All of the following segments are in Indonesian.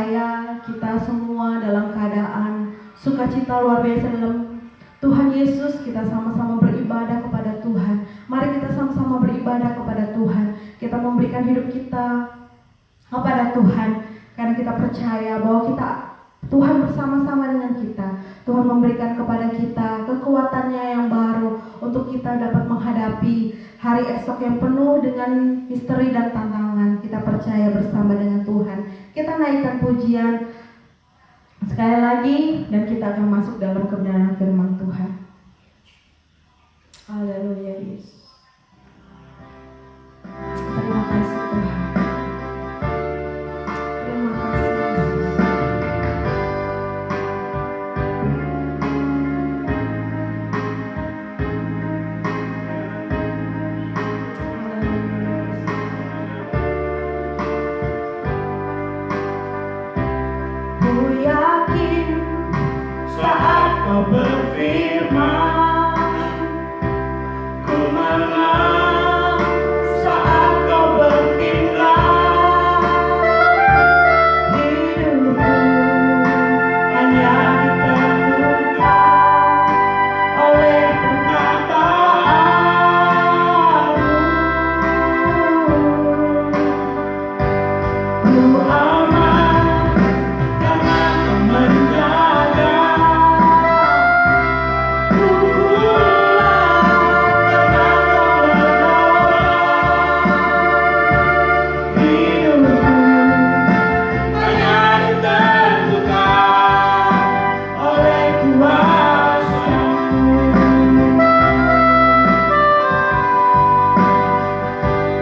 percaya kita semua dalam keadaan sukacita luar biasa dalam Tuhan Yesus. Kita sama-sama beribadah kepada Tuhan. Mari kita sama-sama beribadah kepada Tuhan. Kita memberikan hidup kita kepada Tuhan, karena kita percaya bahwa Tuhan bersama-sama dengan kita. Tuhan memberikan kepada kita kekuatannya yang baru untuk kita dapat menghadapi hari esok yang penuh dengan misteri dan tantangan. Kita percaya bersama dengan Tuhan. Kita naikkan pujian sekali lagi dan kita akan masuk dalam kebenaran firman Tuhan. Haleluya Yesus. Terima kasih Tuhan. Terima kasih Yesus. Ku yakin saat kau berfirman, ku menang saat kau bertindak. Hidupku hanya ditentukan oleh perkataanmu. Ku aman karena kau menjaga. Ku kuat karena kau menolong. Hidupku hanya ditentukan oleh kuasa-Mu.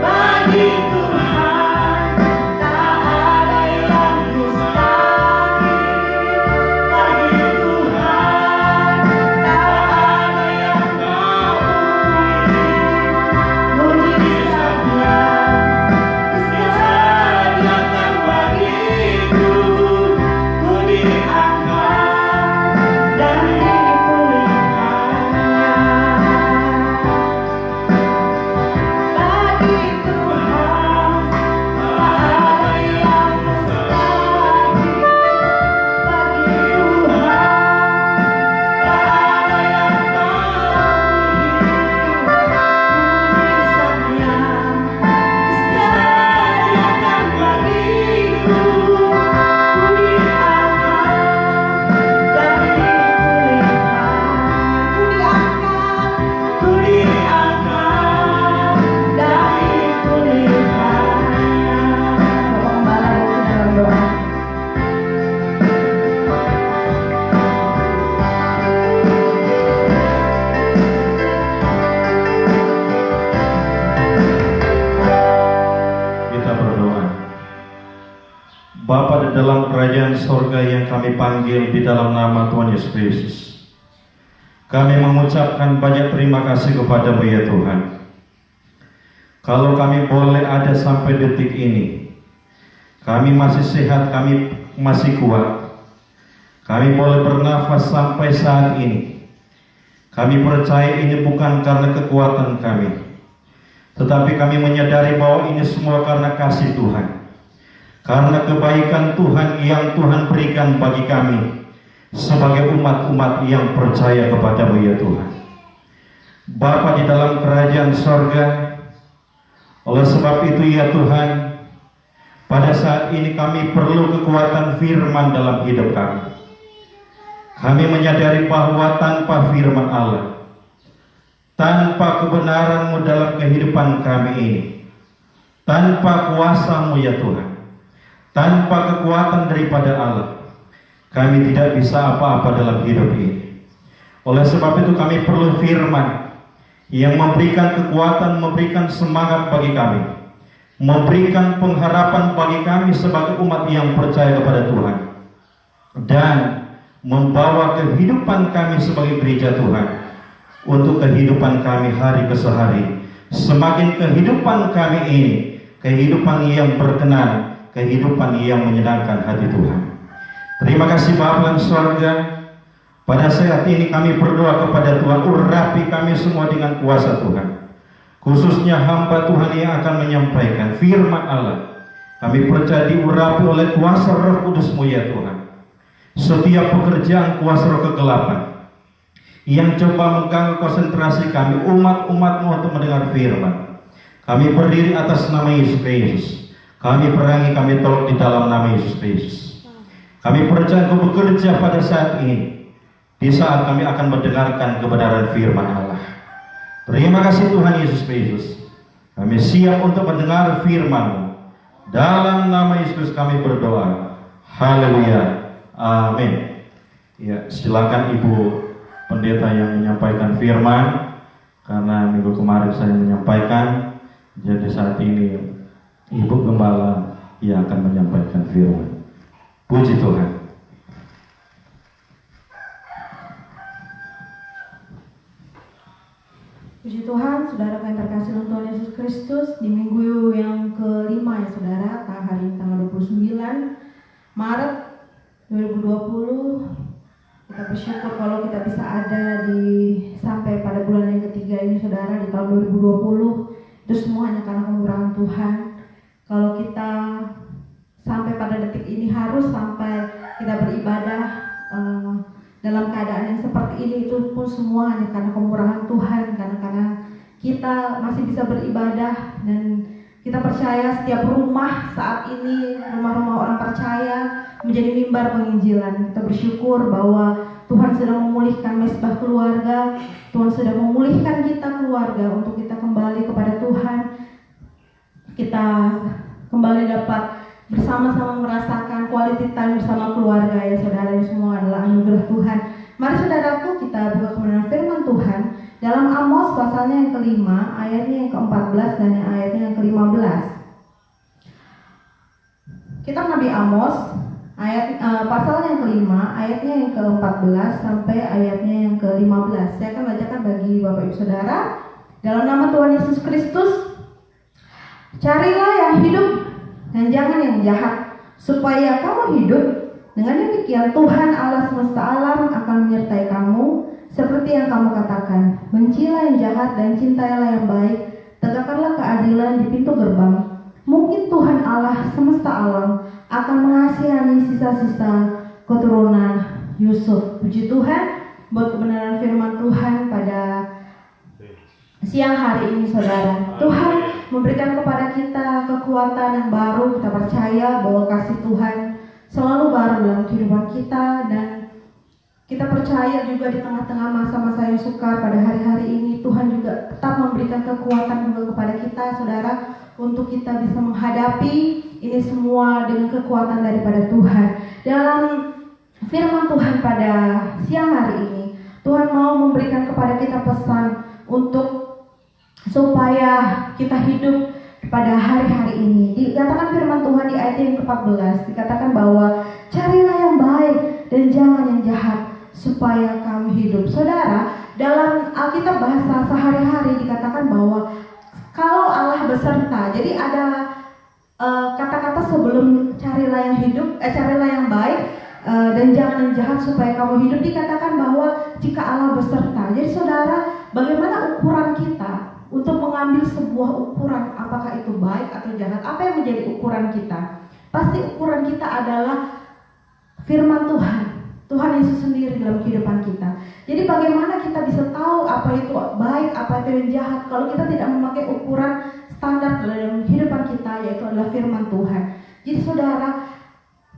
Bagi Tuhan tak ada yang mustahil. Bagi Tuhan tak ada yang tak mungkin. Mujizatnya disediakan bagiku. Ku diangkat dan dipulihkannya. Bagi Tuhan tak ada yang mustahil. Bagi Tuhan tak ada yang tak Kita berdoa. Bapa di dalam kerajaan sorga yang kami panggil di dalam nama Tuhan Yesus Kristus, kami mengucapkan banyak terima kasih kepada-Mu ya Tuhan. Kalau kami boleh ada sampai detik ini, kami masih sehat, kami masih kuat, kami boleh bernafas sampai saat ini. Kami percaya ini bukan karena kekuatan kami, tetapi kami menyadari bahwa ini semua karena kasih Tuhan, karena kebaikan Tuhan yang Tuhan berikan bagi kami sebagai umat-umat yang percaya kepada-Mu ya Tuhan. Bapa di dalam kerajaan sorga, oleh sebab itu ya Tuhan, pada saat ini kami perlu kekuatan firman dalam hidup kami. Kami menyadari bahwa tanpa firman Allah, tanpa kebenaran-Mu dalam kehidupan kami ini, tanpa kuasa-Mu ya Tuhan, tanpa kekuatan daripada Allah, kami tidak bisa apa-apa dalam hidup ini. Oleh sebab itu kami perlu firman yang memberikan kekuatan, memberikan semangat bagi kami, memberikan pengharapan bagi kami sebagai umat yang percaya kepada Tuhan, dan membawa kehidupan kami sebagai gereja Tuhan untuk kehidupan kami hari ke hari. Semakin kehidupan kami ini kehidupan yang berkenan, kehidupan yang menyenangkan hati Tuhan. Terima kasih Bapa dalam surga. Pada saat ini kami berdoa kepada Tuhan, urapi kami semua dengan kuasa Tuhan, khususnya hamba Tuhan yang akan menyampaikan firman Allah Kami percaya diurapi oleh kuasa Roh Kudus-Mu ya Tuhan. Setiap pekerjaan kuasa roh kegelapan yang coba mengganggu konsentrasi kami, umat-umat-Mu untuk mendengar firman, kami berdiri atas nama Yesus Kristus. Kami perangi, kami tolak di dalam nama Yesus Kristus. Kami percaya Engkau bekerja pada saat ini, di saat kami akan mendengarkan kebenaran firman Allah. Terima kasih Tuhan Yesus Kristus. Kami siap untuk mendengar firman-Mu. Dalam nama Yesus kami berdoa. Haleluya. Amin. Ya, silakan Ibu Pendeta yang menyampaikan firman. Karena minggu kemarin saya menyampaikan, jadi saat ini Ibu Gembala yang akan menyampaikan firman. Puji Tuhan. Puji Tuhan, saudara yang terkasih dalam Tuhan Yesus Kristus, di minggu yang kelima ya saudara, hari ini tanggal 29 Maret 2020, kita bersyukur kalau kita bisa ada sampai pada bulan yang ketiga ini saudara, di tahun 2020. Itu semua hanya karena kemurahan Tuhan. Kalau kita sampai pada detik ini harus sampai kita beribadah dalam keadaan yang seperti ini, itu pun semua hanya karena kemurahan Tuhan, karena kita masih bisa beribadah. Dan kita percaya setiap rumah saat ini, rumah-rumah orang percaya, menjadi mimbar penginjilan. Kita bersyukur bahwa Tuhan sedang memulihkan mesbah keluarga, Tuhan sedang memulihkan kita keluarga untuk kita kembali kepada Tuhan. Kita kembali dapat bersama-sama merasakan quality time bersama keluarga ya saudara. Ini semua adalah anugerah Tuhan. Mari saudaraku, kita buka kebenaran firman Tuhan dalam Amos pasalnya yang kelima, ayatnya yang ke-14 dan ayatnya yang ke-15. Kitab Nabi Amos pasalnya yang kelima, ayatnya yang ke-14 sampai ayatnya yang ke-15. Saya akan bacakan bagi Bapak Ibu Saudara. Dalam nama Tuhan Yesus Kristus, carilah yang hidup dan jangan yang jahat, supaya kamu hidup. Dengan demikian Tuhan Allah semesta alam akan menyertai kamu, seperti yang kamu katakan. Bencilah yang jahat dan cintailah yang baik, tegakkanlah keadilan di pintu gerbang. Mungkin Tuhan Allah semesta alam akan mengasihani sisa-sisa keturunan Yusuf. Puji Tuhan buat kebenaran firman Tuhan pada siang hari ini saudara. Tuhan memberikan kepada kita kekuatan yang baru. Kita percaya bahwa kasih Tuhan selalu baru dalam kehidupan kita, dan kita percaya juga di tengah-tengah masa-masa yang sukar pada hari-hari ini, Tuhan juga tetap memberikan kekuatan juga kepada kita saudara, untuk kita bisa menghadapi ini semua dengan kekuatan daripada Tuhan. Dalam firman Tuhan pada siang hari ini, Tuhan mau memberikan kepada kita pesan supaya kita hidup pada hari-hari ini. Dikatakan firman Tuhan di ayat yang ke-14, dikatakan bahwa carilah yang baik dan jangan yang jahat, supaya kamu hidup. Saudara, dalam Alkitab bahasa sehari-hari dikatakan bahwa kalau Allah beserta, jadi ada kata-kata sebelum carilah yang hidup, carilah yang baik dan jangan yang jahat supaya kamu hidup, dikatakan bahwa jika Allah beserta. Jadi saudara, bagaimana ukuran kita untuk mengambil sebuah ukuran, apakah itu baik atau jahat? Apa yang menjadi ukuran kita? Pasti ukuran kita adalah firman Tuhan, Tuhan Yesus sendiri dalam kehidupan kita. Jadi bagaimana kita bisa tahu apa itu baik, apa itu yang jahat, kalau kita tidak memakai ukuran standar dalam kehidupan kita, yaitu adalah firman Tuhan. Jadi saudara,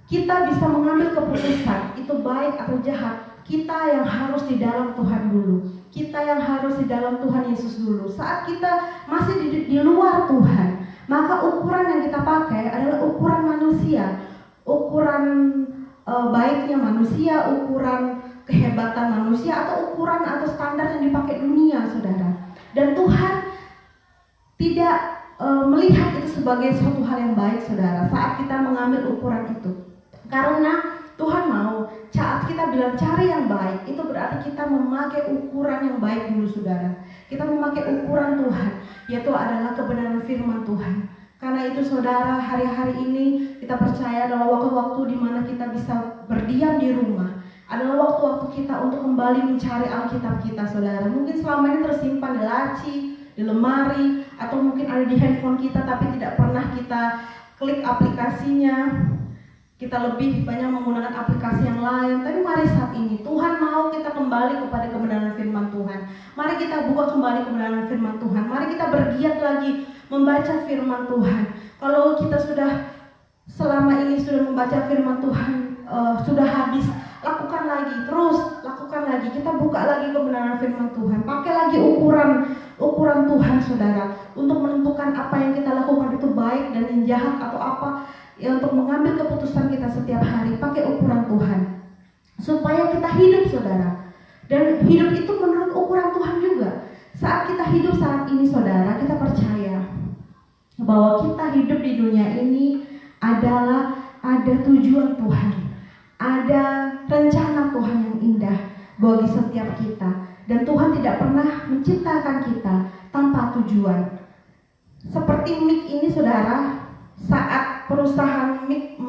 kita bisa mengambil keputusan itu baik atau jahat, kita yang harus di dalam Tuhan dulu, kita yang harus di dalam Tuhan Yesus dulu. Saat kita masih di luar Tuhan, maka ukuran yang kita pakai adalah ukuran manusia, ukuran baiknya manusia, ukuran kehebatan manusia, atau ukuran atau standar yang dipakai dunia saudara. Dan Tuhan tidak melihat itu sebagai suatu hal yang baik saudara, saat kita mengambil ukuran itu. Karena Tuhan mau saat kita bilang cari yang baik, itu berarti kita memakai ukuran yang baik dulu saudara. Kita memakai ukuran Tuhan, yaitu adalah kebenaran firman Tuhan. Karena itu saudara, hari-hari ini kita percaya adalah waktu-waktu di mana kita bisa berdiam di rumah, adalah waktu-waktu kita untuk kembali mencari Alkitab kita saudara. Mungkin selama ini tersimpan di laci, di lemari, atau mungkin ada di handphone kita tapi tidak pernah kita klik aplikasinya, kita lebih banyak menggunakan aplikasi yang lain. Tapi mari saat ini Tuhan mau kita kembali kepada kebenaran firman Tuhan. Mari kita buka kembali kebenaran firman Tuhan. Mari kita bergiat lagi membaca firman Tuhan. Kalau kita sudah selama ini sudah membaca firman Tuhan, sudah habis, lakukan lagi, terus lakukan lagi. Kita buka lagi kebenaran firman Tuhan. Pakai lagi ukuran Tuhan, saudara, untuk menentukan apa yang kita lakukan itu baik dan yang jahat atau apa. Ya, untuk mengambil keputusan kita setiap hari, pakai ukuran Tuhan supaya kita hidup, saudara. Dan hidup itu menurut ukuran Tuhan juga. Saat kita hidup saat ini, saudara, kita percaya bahwa kita hidup di dunia ini adalah ada tujuan Tuhan, ada rencana Tuhan yang indah bagi setiap kita. Dan Tuhan tidak pernah menciptakan kita tanpa tujuan. Seperti mic ini, saudara, saat perusahaan mic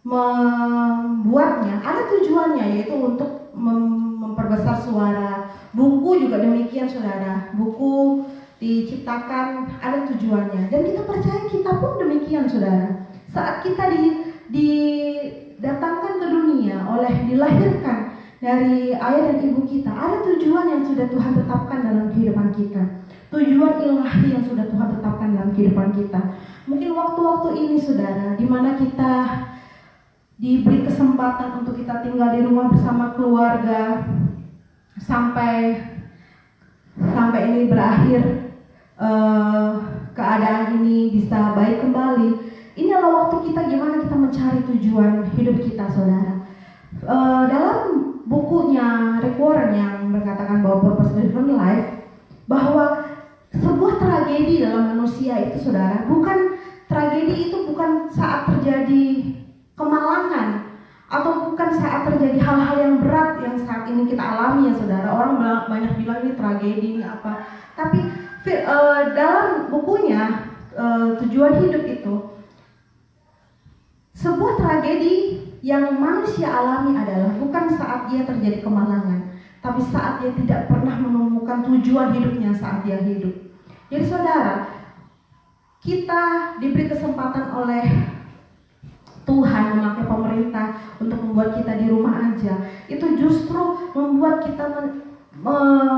membuatnya ada tujuannya, yaitu untuk memperbesar suara. Buku juga demikian, saudara. Buku diciptakan ada tujuannya, dan kita percaya kita pun demikian, saudara. Saat kita didatangkan ke dunia dilahirkan dari ayah dan ibu kita, ada tujuan yang sudah Tuhan tetapkan dalam kehidupan kita. Tujuan ilahi yang sudah Tuhan tetapkan dalam kehidupan kita. Mungkin waktu-waktu ini, saudara, di mana kita diberi kesempatan untuk kita tinggal di rumah bersama keluarga sampai ini berakhir, keadaan ini bisa baik kembali. Ini adalah waktu kita gimana kita mencari tujuan hidup kita, saudara. Dalam bukunya Rick Warren yang berkatakan bahwa purpose driven life, bahwa sebuah tragedi dalam manusia itu, saudara, tragedi itu bukan saat terjadi kemalangan atau bukan saat terjadi hal-hal yang berat yang saat ini kita alami, ya saudara. Orang banyak bilang ini tragedi, ini apa. Tapi dalam bukunya tujuan hidup itu, sebuah tragedi yang manusia alami adalah bukan saat dia terjadi kemalangan, tapi saat dia tidak pernah menemukan tujuan hidupnya saat dia hidup. Jadi saudara, kita diberi kesempatan oleh Tuhan memakai pemerintah untuk membuat kita di rumah aja. Itu justru membuat kita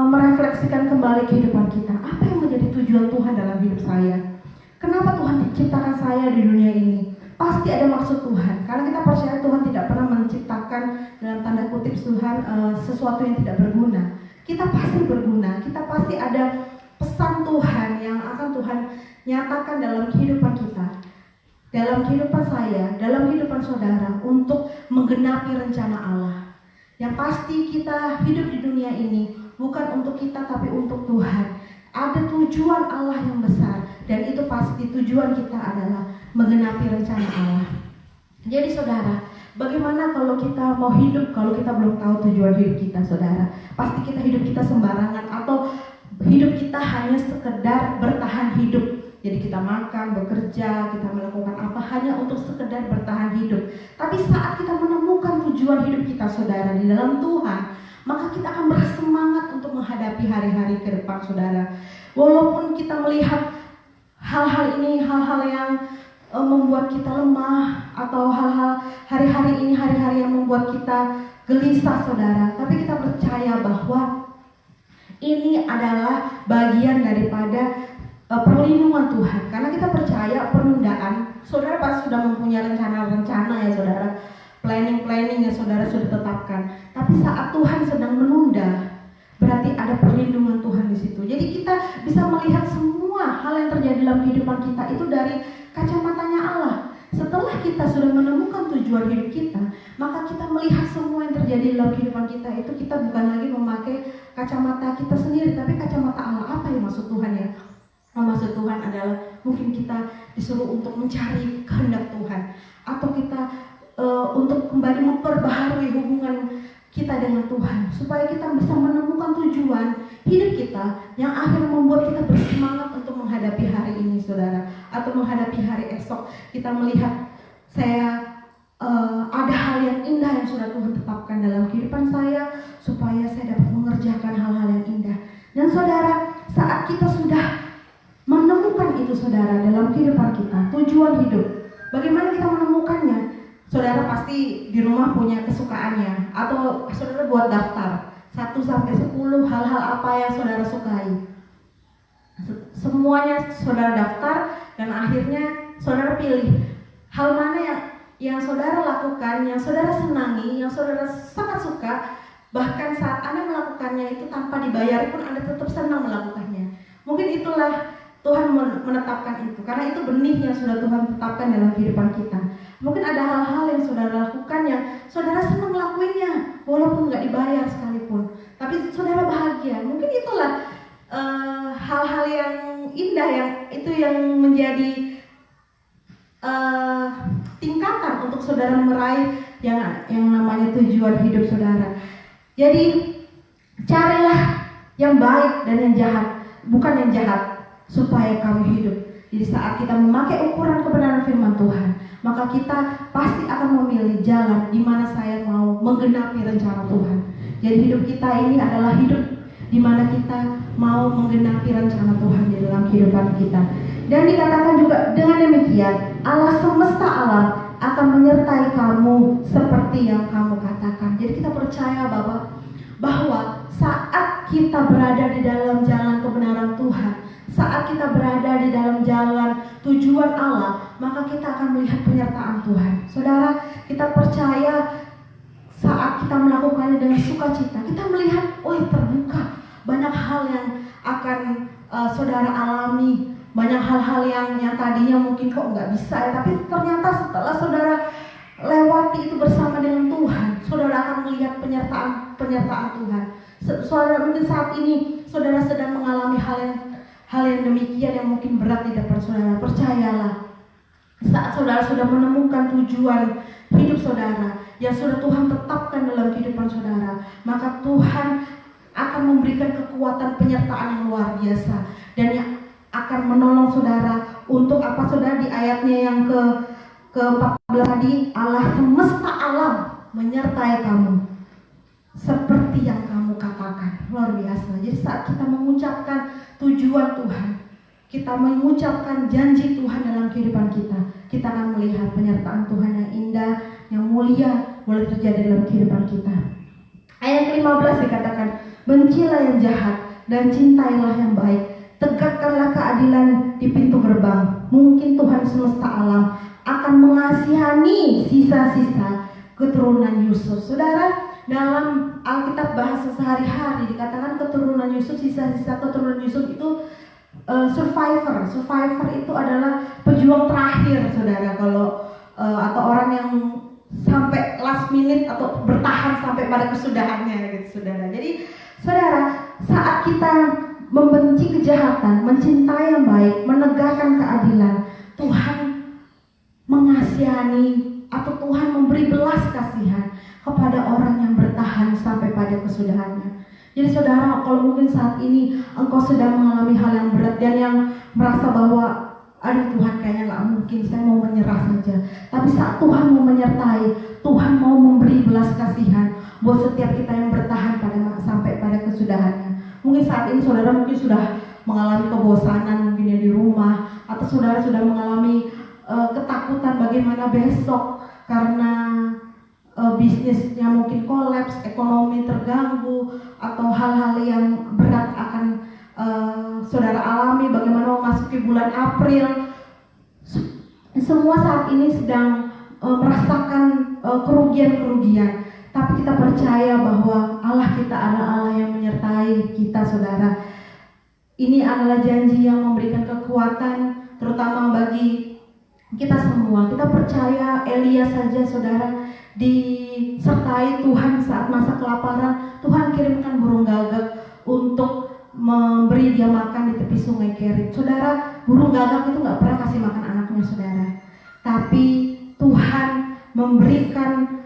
merefleksikan kembali kehidupan kita. Apa yang menjadi tujuan Tuhan dalam hidup saya? Kenapa Tuhan menciptakan saya di dunia ini? Pasti ada maksud Tuhan, karena kita percaya Tuhan tidak pernah menciptakan dalam tanda kutip Tuhan sesuatu yang tidak berguna. Kita pasti berguna, kita pasti ada pesan Tuhan yang akan Tuhan nyatakan dalam kehidupan kita, dalam kehidupan saya, dalam kehidupan saudara, untuk menggenapi rencana Allah. Yang pasti kita hidup di dunia ini bukan untuk kita, tapi untuk Tuhan. Ada tujuan Allah yang besar, dan itu pasti tujuan kita adalah menggenapi rencana Allah. Jadi saudara, bagaimana kalau kita mau hidup kalau kita belum tahu tujuan hidup kita, saudara? Pasti kita hidup kita sembarangan, atau hidup kita hanya sekedar bertahan hidup. Jadi kita makan, bekerja, kita melakukan apa hanya untuk sekedar bertahan hidup. Tapi saat kita menemukan tujuan hidup kita, saudara, di dalam Tuhan, maka kita akan bersemangat untuk menghadapi hari-hari ke depan, saudara. Walaupun kita melihat hal-hal ini, hal-hal yang membuat kita lemah, atau hal-hal hari-hari ini, hari-hari yang membuat kita gelisah, saudara. Tapi kita percaya bahwa ini adalah bagian daripada perlindungan Tuhan. Karena kita percaya penundaan, saudara pasti sudah mempunyai rencana-rencana, ya saudara. Planning yang saudara sudah tetapkan. Tapi saat Tuhan sedang menunda, berarti ada perlindungan Tuhan di situ. Jadi kita bisa melihat semua hal yang terjadi dalam kehidupan kita itu dari kacamatanya Allah. Setelah kita sudah menemukan tujuan hidup kita, maka kita melihat semua yang terjadi dalam kehidupan kita itu, kita bukan lagi memakai kacamata kita sendiri, tapi kacamata Allah. Apa yang maksud Tuhan, ya? Maksud Tuhan adalah mungkin kita disuruh untuk mencari kehendak Tuhan, atau kita untuk kembali memperbaharui hubungan kita dengan Tuhan, supaya kita bisa menemukan tujuan hidup kita yang akhirnya membuat kita bersemangat untuk menghadapi hari ini, saudara, atau menghadapi hari esok. Kita melihat ada hal yang indah yang sudah Tuhan tetapkan dalam kehidupan saya, supaya saya dapat mengerjakan hal-hal yang indah. Dan saudara, saat kita sudah menemukan itu, saudara, dalam kehidupan kita, tujuan hidup. Bagaimana kita menemukannya? Saudara pasti di rumah punya kesukaannya, atau saudara buat daftar 1 sampai 10 hal-hal apa yang saudara sukai. Semuanya saudara daftar dan akhirnya saudara pilih hal mana yang saudara lakukan, yang saudara senangi, yang saudara sangat suka. Bahkan saat Anda melakukannya itu tanpa dibayar pun Anda tetap senang melakukannya. Mungkin itulah Tuhan menetapkan itu, karena itu benih yang sudah Tuhan tetapkan dalam kehidupan kita. Mungkin ada hal-hal yang saudara lakukan yang saudara senang melakukannya, walaupun nggak dibayar sekalipun, tapi saudara bahagia. Mungkin itulah hal-hal yang indah, yang menjadi tingkatan untuk saudara meraih yang namanya tujuan hidup saudara. Jadi carilah yang baik dan yang jahat, bukan yang jahat, supaya kamu hidup. Jadi saat kita memakai ukuran kebenaran firman Tuhan, maka kita pasti akan memilih jalan di mana saya mau menggenapi rencana Tuhan. Jadi hidup kita ini adalah hidup di mana kita mau menggenapi rencana Tuhan di dalam kehidupan kita. Dan dikatakan juga dengan demikian Allah semesta alam akan menyertai kamu seperti yang kamu katakan. Jadi kita percaya bahwa saat kita berada di dalam jalan kebenaran Tuhan, saat kita berada di dalam jalan tujuan Allah, maka kita akan melihat penyertaan Tuhan. Saudara, kita percaya saat kita melakukannya dengan sukacita, kita melihat, terbuka banyak hal yang akan saudara alami, banyak hal-hal yang tadinya mungkin kok nggak bisa ya, tapi ternyata setelah saudara lewati itu bersama dengan Tuhan, saudara akan melihat penyertaan Tuhan. Saudara mungkin saat ini saudara sedang mengalami hal yang demikian yang mungkin berat di depan saudara. Percayalah, saat saudara sudah menemukan tujuan hidup saudara yang sudah Tuhan tetapkan dalam kehidupan saudara, maka Tuhan akan memberikan kekuatan penyertaan yang luar biasa, dan yang akan menolong saudara untuk apa saudara di ayatnya yang ke-14 tadi, Allah semesta alam menyertai kamu seperti yang kamu katakan. Luar biasa. Jadi saat kita mengucapkan tujuan Tuhan, kita mengucapkan janji Tuhan dalam kehidupan kita akan melihat penyertaan Tuhan yang indah, yang mulia boleh terjadi dalam kehidupan kita. Ayat 15 dikatakan, bencilah yang jahat dan cintailah yang baik, tegakkanlah keadilan di pintu gerbang. Mungkin Tuhan semesta alam akan mengasihani sisa-sisa keturunan Yusuf. Saudara, dalam Alkitab bahasa sehari-hari dikatakan keturunan Yusuf, sisa-sisa keturunan Yusuf itu survivor. Survivor itu adalah pejuang terakhir, saudara. Atau orang yang sampai last minute atau bertahan sampai pada kesudahannya, gitu, saudara. Jadi, saudara, saat kita membenci kejahatan, mencintai yang baik, menegakkan keadilan, Tuhan mengasihani atau Tuhan memberi belas kasihan kepada orang yang bertahan sampai pada kesudahannya. Jadi saudara, kalau mungkin saat ini engkau sedang mengalami hal yang berat dan yang merasa bahwa aduh Tuhan kayaknya gak mungkin, saya mau menyerah saja. Tapi saat Tuhan mau menyertai, Tuhan mau memberi belas kasihan buat setiap kita yang bertahan sampai pada kesudahannya. Mungkin saat ini saudara mungkin sudah mengalami kebosanan mungkin di rumah, atau saudara sudah mengalami ketakutan bagaimana besok karena bisnisnya mungkin kolaps, ekonomi terganggu, atau hal-hal yang berat akan saudara alami, bagaimana memasuki bulan April. Semua saat ini sedang merasakan kerugian-kerugian, tapi kita percaya bahwa Allah kita adalah Allah yang menyertai kita, saudara. Ini adalah janji yang memberikan kekuatan terutama bagi kita semua. Kita percaya Elia saja, saudara, disertai Tuhan saat masa kelaparan. Tuhan kirimkan burung gagak untuk memberi dia makan di tepi sungai Kerit. Saudara, burung gagak itu gak pernah kasih makan anaknya, saudara, tapi Tuhan memberikan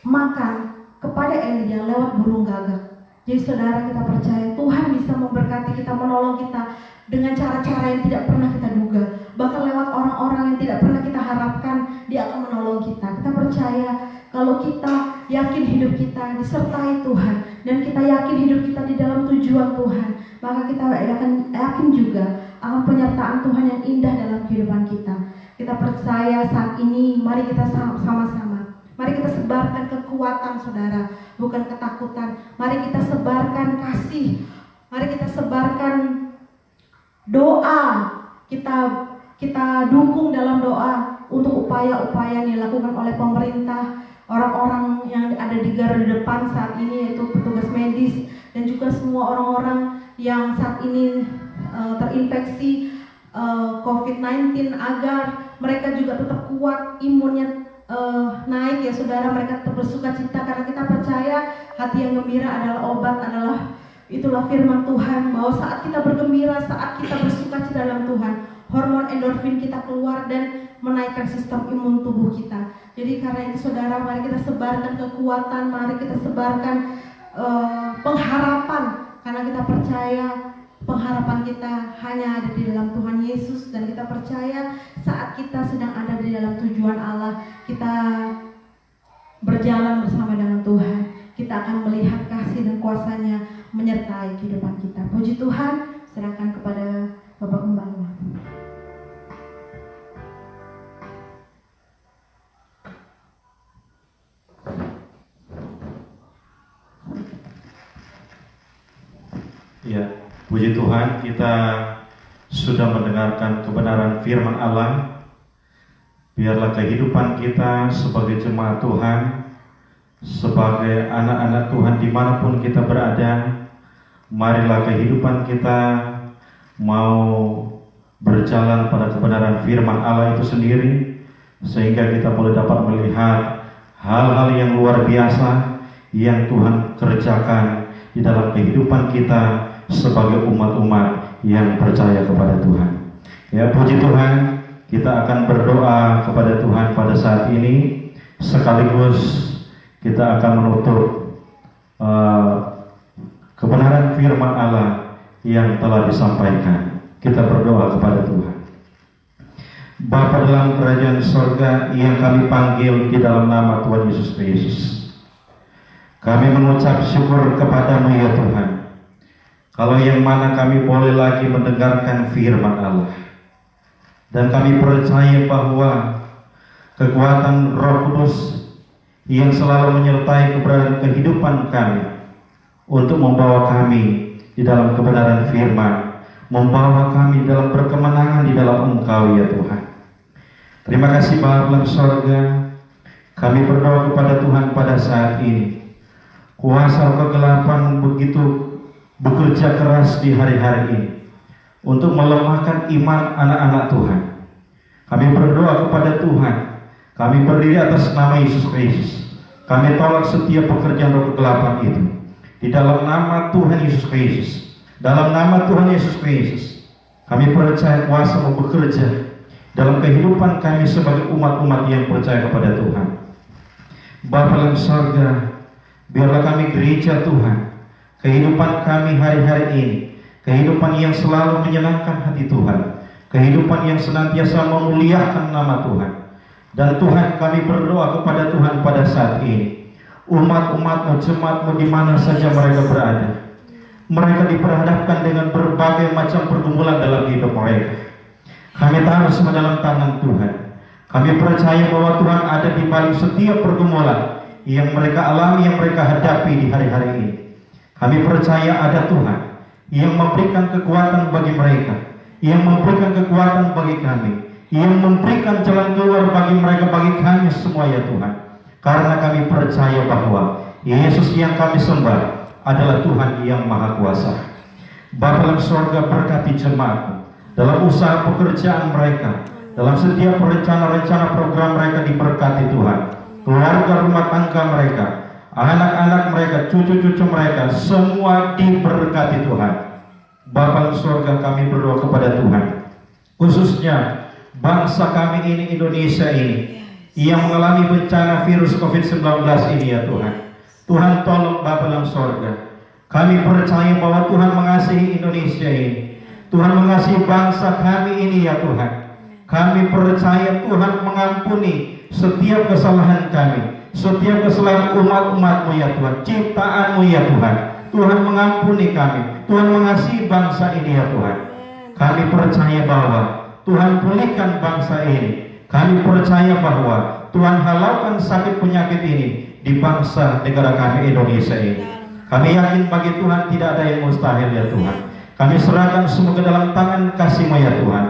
makan kepada Elia lewat burung gagak. Jadi saudara, kita percaya Tuhan bisa memberkati kita, menolong kita dengan cara-cara yang tidak pernah kita duga. Bahkan lewat orang-orang yang tidak pernah kita harapkan, Dia akan menolong kita. Kita percaya kalau kita yakin hidup kita disertai Tuhan, dan kita yakin hidup kita di dalam tujuan Tuhan, maka kita yakin juga akan penyertaan Tuhan yang indah dalam kehidupan kita. Kita kita percaya saat ini, mari kita sama-sama, mari kita sebarkan kekuatan saudara, bukan ketakutan. Mari kita sebarkan kasih, mari kita sebarkan doa, kita dukung dalam doa untuk upaya-upaya yang dilakukan oleh pemerintah, orang-orang yang ada di garda depan saat ini, yaitu petugas medis dan juga semua orang-orang yang saat ini terinfeksi COVID-19, agar mereka juga tetap kuat, imunnya naik ya saudara, mereka tetap bersuka cita, karena kita percaya hati yang gembira adalah obat, itulah firman Tuhan, bahwa saat kita bergembira, saat kita bersuka cita dalam Tuhan, hormon endorfin kita keluar dan menaikkan sistem imun tubuh kita. Jadi karena itu saudara, mari kita sebarkan kekuatan, mari kita sebarkan pengharapan, karena kita percaya pengharapan kita hanya ada di dalam Tuhan Yesus, dan kita percaya saat kita sedang ada di dalam tujuan Allah, kita berjalan bersama dengan Tuhan, kita akan melihat kasih dan kuasa-Nya menyertai kehidupan kita. Puji Tuhan, serahkan kepada Bapak Pembangga. Ya, puji Tuhan, kita sudah mendengarkan kebenaran firman Allah. Biarlah kehidupan kita sebagai jemaat Tuhan, sebagai anak-anak Tuhan dimanapun kita berada, marilah kehidupan kita mau berjalan pada kebenaran firman Allah itu sendiri, sehingga kita boleh dapat melihat hal-hal yang luar biasa yang Tuhan kerjakan di dalam kehidupan kita sebagai umat-umat yang percaya kepada Tuhan. Ya, puji Tuhan, kita akan berdoa kepada Tuhan pada saat ini, sekaligus kita akan menutup kebenaran firman Allah yang telah disampaikan. Kita berdoa kepada Tuhan. Bapa dalam kerajaan sorga yang kami panggil di dalam nama Tuhan Yesus Kristus, kami mengucap syukur kepadamu ya Tuhan, kalau yang mana kami boleh lagi mendengarkan firman Allah. Dan kami percaya bahwa kekuatan Roh Kudus yang selalu menyertai keberadaan kehidupan kami untuk membawa kami di dalam kebenaran firman, membawa kami dalam perkemenangan di dalam Engkau ya Tuhan. Terima kasih Bapa dalam sorga, kami berdoa kepada Tuhan pada saat ini. Kuasa kegelapan begitu bekerja keras di hari-hari ini untuk melemahkan iman anak-anak Tuhan. Kami berdoa kepada Tuhan, kami berdiri atas nama Yesus Kristus, kami tolak setiap pekerjaan roh kegelapan itu di dalam nama Tuhan Yesus Kristus. Dalam nama Tuhan Yesus Kristus, kami percaya kuasa mau bekerja dalam kehidupan kami sebagai umat-umat yang percaya kepada Tuhan. Bapa dalam sorga, biarlah kami gereja Tuhan, kehidupan kami hari-hari ini, kehidupan yang selalu menyenangkan hati Tuhan, kehidupan yang senantiasa memuliakan nama Tuhan. Dan Tuhan, kami berdoa kepada Tuhan pada saat ini, umat-umat-Mu, jemaat-Mu di mana saja mereka berada, mereka diperhadapkan dengan berbagai macam pergumulan dalam hidup mereka. Kami taruh semua dalam tangan Tuhan. Kami percaya bahwa Tuhan ada di balik setiap pergumulan yang mereka alami, yang mereka hadapi di hari-hari ini. Kami percaya ada Tuhan yang memberikan kekuatan bagi mereka, yang memberikan kekuatan bagi kami, yang memberikan jalan keluar bagi mereka, bagi kami semua ya Tuhan. Karena kami percaya bahwa Yesus yang kami sembah adalah Tuhan yang Maha Kuasa. Bapa dalam sorga, berkati jemaat dalam usaha pekerjaan mereka, dalam setiap rencana-rencana program mereka diberkati Tuhan. Keluarga rumah tangga mereka, anak-anak mereka, cucu-cucu mereka, semua diberkati Tuhan. Bapa di surga, kami berdoa kepada Tuhan, khususnya bangsa kami ini, Indonesia ini, yang mengalami bencana virus COVID-19 ini ya Tuhan. Tuhan tolong Bapa dalam surga. Kami percaya bahwa Tuhan mengasihi Indonesia ini, Tuhan mengasihi bangsa kami ini ya Tuhan. Kami percaya Tuhan mengampuni setiap kesalahan kami, setiap kesalahan umat-umat-Mu ya Tuhan, ciptaan-Mu ya Tuhan. Tuhan mengampuni kami, Tuhan mengasihi bangsa ini ya Tuhan. Kami percaya bahwa Tuhan pulihkan bangsa ini Kami percaya bahwa Tuhan halaukan sakit penyakit ini di bangsa negara kami Indonesia ini. Kami yakin bagi Tuhan tidak ada yang mustahil ya Tuhan. Kami serahkan semua ke dalam tangan kasih-Mu ya Tuhan.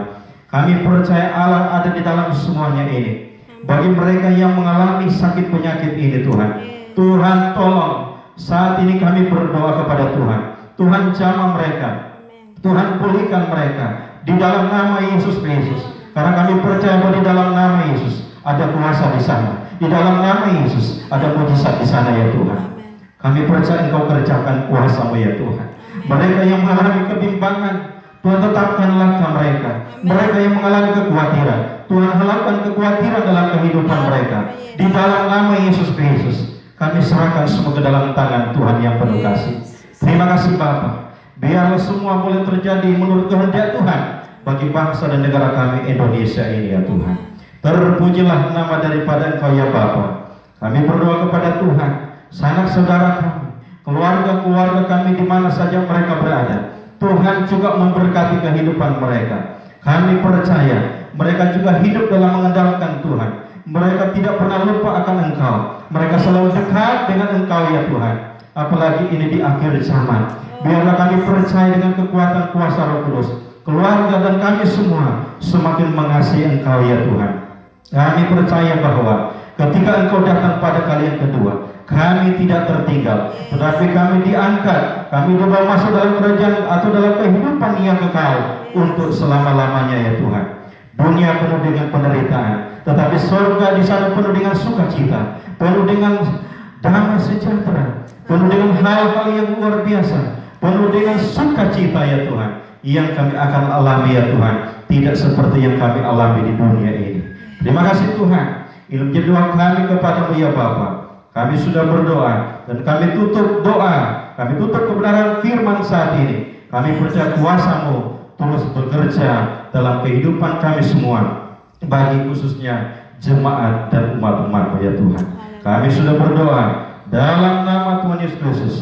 Kami percaya Allah ada di dalam semuanya ini. Bagi mereka yang mengalami sakit penyakit ini Tuhan, Tuhan tolong. Saat ini kami berdoa kepada Tuhan. Tuhan jamah mereka, Tuhan pulihkan mereka di dalam nama Yesus Kristus. Karena kami percaya bahwa di dalam nama Yesus ada kuasa di sana. Di dalam nama Yesus ada mujizat di sana ya Tuhan. Kami percaya Engkau kerjakan kuasa-Mu ya Tuhan. Mereka yang mengalami kebimbangan, Tuhan tetapkan langkah mereka. Mereka yang mengalami kekhawatiran, Tuhan halaukan kekhawatiran dalam kehidupan mereka. Di dalam nama Yesus Kristus kami serahkan semua ke dalam tangan Tuhan yang penuh kasih. Terima kasih Bapa. Biarlah semua boleh terjadi menurut kehendak Tuhan bagi bangsa dan negara kami Indonesia ini ya Tuhan. Terpujilah nama daripada Engkau ya Bapa. Kami berdoa kepada Tuhan, sanak saudara kami, keluarga-keluarga kami di mana saja mereka berada. Tuhan juga memberkati kehidupan mereka. Kami percaya mereka juga hidup dalam mengandalkan Tuhan. Mereka tidak pernah lupa akan Engkau. Mereka selalu dekat dengan Engkau ya Tuhan. Apalagi ini di akhir zaman. Biarlah kami percaya dengan kekuatan kuasa Roh Kudus, keluarga dan kami semua semakin mengasihi Engkau ya Tuhan. Kami percaya bahwa ketika Engkau datang pada kali yang kedua, kami tidak tertinggal, tetapi kami diangkat. Kami dibawa masuk dalam kerajaan atau dalam kehidupan yang kekal untuk selama-lamanya ya Tuhan. Dunia penuh dengan penderitaan, tetapi surga di sana penuh dengan sukacita, penuh dengan damai sejahtera, penuh dengan hal-hal yang luar biasa, penuh dengan sukacita ya Tuhan, yang kami akan alami ya Tuhan, tidak seperti yang kami alami di dunia ini. Terima kasih Tuhan. Ini menjadi doa kami kepada-Mu ya Bapa. Kami sudah berdoa dan kami tutup doa, kami tutup kebenaran firman saat ini. Kami percaya kuasa-Mu terus bekerja dalam kehidupan kami semua, bagi khususnya jemaat dan umat-umat-Mu ya Tuhan. Kami sudah berdoa dalam nama Tuhan Yesus Kristus.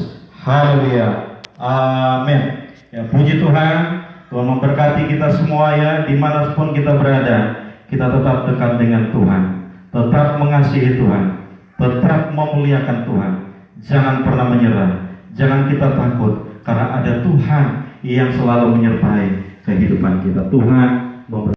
Haleluya. Amin. Ya, puji Tuhan. Tuhan memberkati kita semua ya, dimanapun kita berada. Kita tetap dekat dengan Tuhan, tetap mengasihi Tuhan, tetap memuliakan Tuhan. Jangan pernah menyerah, jangan kita takut, karena ada Tuhan yang selalu menyertai kehidupan kita. Tuhan memberkati.